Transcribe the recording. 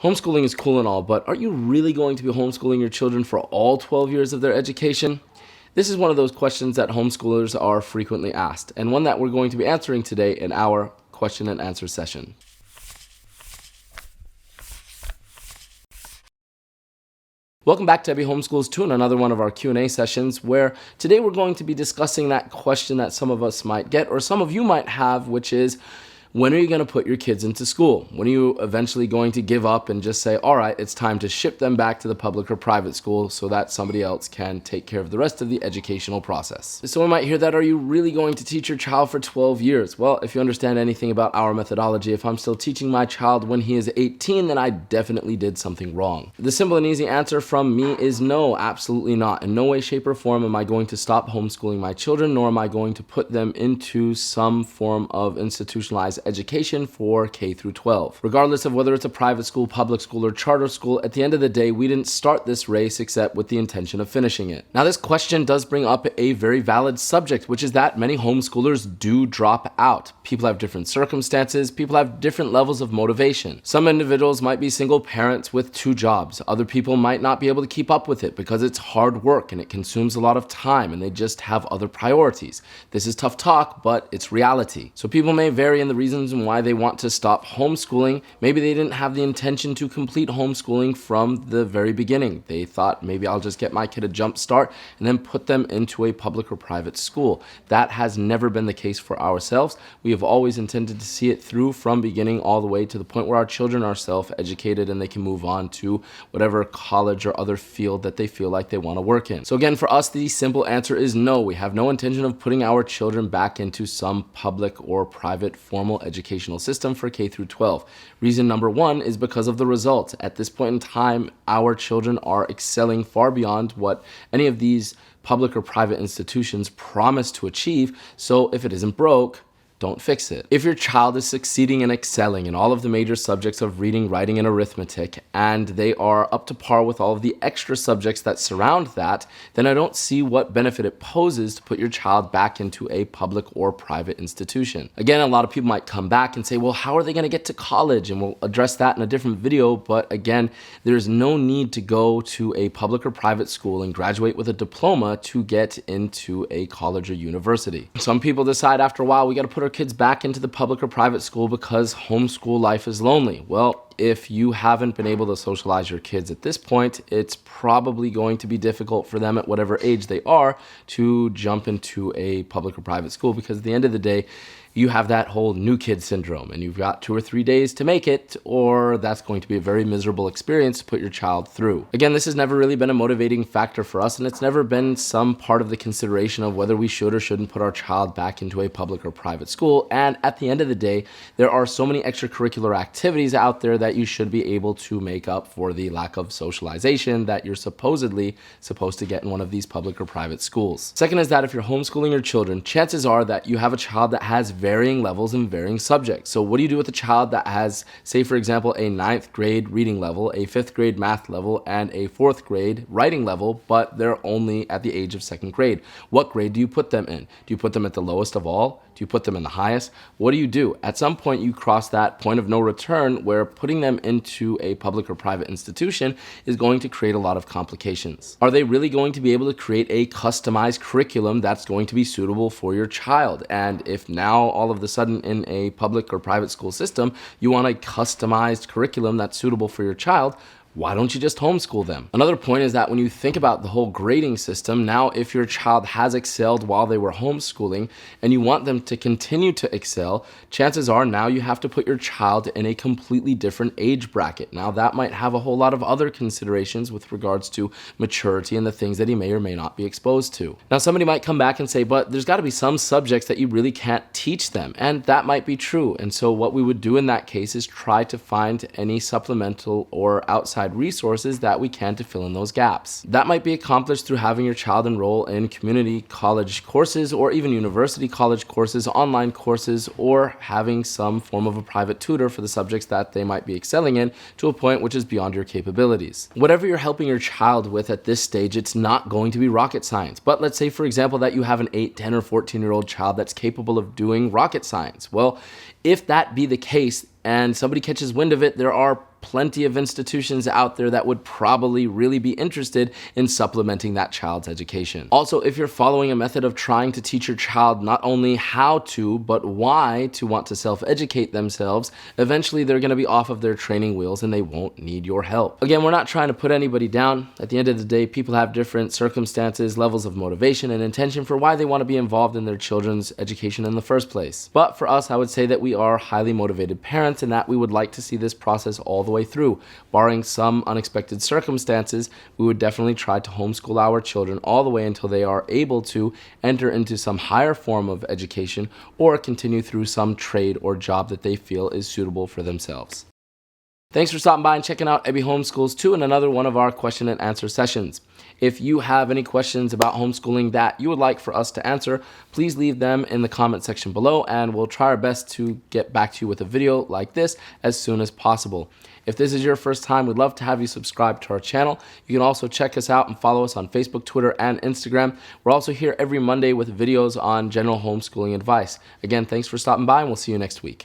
Homeschooling is cool and all, but are you really going to be homeschooling your children for all 12 years of their education? This is one of those questions that homeschoolers are frequently asked, and one that we're going to be answering today in our question and answer session. Welcome back to AbiHomeschoolsToo and another one of our Q&A sessions, where today we're going to be discussing that question that some of us might get, or some of you might have, which is, when are you going to put your kids into school? When are you eventually going to give up and just say, all right, it's time to ship them back to the public or private school so that somebody else can take care of the rest of the educational process? Someone might hear that, are you really going to teach your child for 12 years? Well, if you understand anything about our methodology, if I'm still teaching my child when he is 18, then I definitely did something wrong. The simple and easy answer from me is no, absolutely not. In no way, shape, or form am I going to stop homeschooling my children, nor am I going to put them into some form of institutionalized education for K through 12. Regardless of whether it's a private school, public school, or charter school, at the end of the day, we didn't start this race except with the intention of finishing it. Now, this question does bring up a very valid subject, which is that many homeschoolers do drop out. People have different circumstances, people have different levels of motivation. Some individuals might be single parents with 2 jobs. Other people might not be able to keep up with it because it's hard work and it consumes a lot of time and they just have other priorities. This is tough talk, but it's reality. So people may vary in the reasons and why they want to stop homeschooling. Maybe they didn't have the intention to complete homeschooling from the very beginning. They thought, maybe I'll just get my kid a jump start and then put them into a public or private school. That has never been the case for ourselves. We have always intended to see it through from beginning all the way to the point where our children are self-educated and they can move on to whatever college or other field that they feel like they want to work in. So again, for us, the simple answer is no. We have no intention of putting our children back into some public or private formal educational system for K through 12. Reason number 1 is because of the results. At this point in time, our children are excelling far beyond what any of these public or private institutions promise to achieve. So if it isn't broke, don't fix it. If your child is succeeding and excelling in all of the major subjects of reading, writing, and arithmetic, and they are up to par with all of the extra subjects that surround that, then I don't see what benefit it poses to put your child back into a public or private institution. Again, a lot of people might come back and say, well, how are they going to get to college? And we'll address that in a different video. But again, there's no need to go to a public or private school and graduate with a diploma to get into a college or university. Some people decide after a while, we got to put our kids back into the public or private school because homeschool life is lonely. Well, if you haven't been able to socialize your kids at this point, it's probably going to be difficult for them at whatever age they are to jump into a public or private school, because at the end of the day, you have that whole new kid syndrome and you've got 2 or 3 days to make it, or that's going to be a very miserable experience to put your child through. Again, this has never really been a motivating factor for us, and it's never been some part of the consideration of whether we should or shouldn't put our child back into a public or private school. And at the end of the day, there are so many extracurricular activities out there that you should be able to make up for the lack of socialization that you're supposedly supposed to get in one of these public or private schools. Second is that if you're homeschooling your children, chances are that you have a child that has varying levels and varying subjects. So what do you do with a child that has, say for example, a 9th grade reading level, a 5th grade math level, and a 4th grade writing level, but they're only at the age of 2nd grade? What grade do you put them in? Do you put them at the lowest of all? Do you put them in the highest? What do you do? At some point, you cross that point of no return where putting them into a public or private institution is going to create a lot of complications. Are they really going to be able to create a customized curriculum that's going to be suitable for your child? And if now all of a sudden in a public or private school system, you want a customized curriculum that's suitable for your child, why don't you just homeschool them? Another point is that when you think about the whole grading system, now if your child has excelled while they were homeschooling and you want them to continue to excel, chances are now you have to put your child in a completely different age bracket. Now that might have a whole lot of other considerations with regards to maturity and the things that he may or may not be exposed to. Now somebody might come back and say, but there's got to be some subjects that you really can't teach them, and that might be true. And so what we would do in that case is try to find any supplemental or outside resources that we can to fill in those gaps. That might be accomplished through having your child enroll in community college courses or even university college courses, online courses, or having some form of a private tutor for the subjects that they might be excelling in to a point which is beyond your capabilities. Whatever you're helping your child with at this stage, it's not going to be rocket science. But let's say, for example, that you have an 8, 10, or 14-year-old child that's capable of doing rocket science. Well, if that be the case and somebody catches wind of it, there are plenty of institutions out there that would probably really be interested in supplementing that child's education. Also, if you're following a method of trying to teach your child not only how to, but why to want to self-educate themselves, eventually they're going to be off of their training wheels and they won't need your help. Again, we're not trying to put anybody down. At the end of the day, people have different circumstances, levels of motivation, and intention for why they want to be involved in their children's education in the first place. But for us, I would say that we are highly motivated parents and that we would like to see this process all the way through. Barring some unexpected circumstances, we would definitely try to homeschool our children all the way until they are able to enter into some higher form of education or continue through some trade or job that they feel is suitable for themselves. Thanks for stopping by and checking out AbiHomeschoolsToo and another one of our question and answer sessions. If you have any questions about homeschooling that you would like for us to answer, please leave them in the comment section below and we'll try our best to get back to you with a video like this as soon as possible. If this is your first time, we'd love to have you subscribe to our channel. You can also check us out and follow us on Facebook, Twitter, and Instagram. We're also here every Monday with videos on general homeschooling advice. Again, thanks for stopping by and we'll see you next week.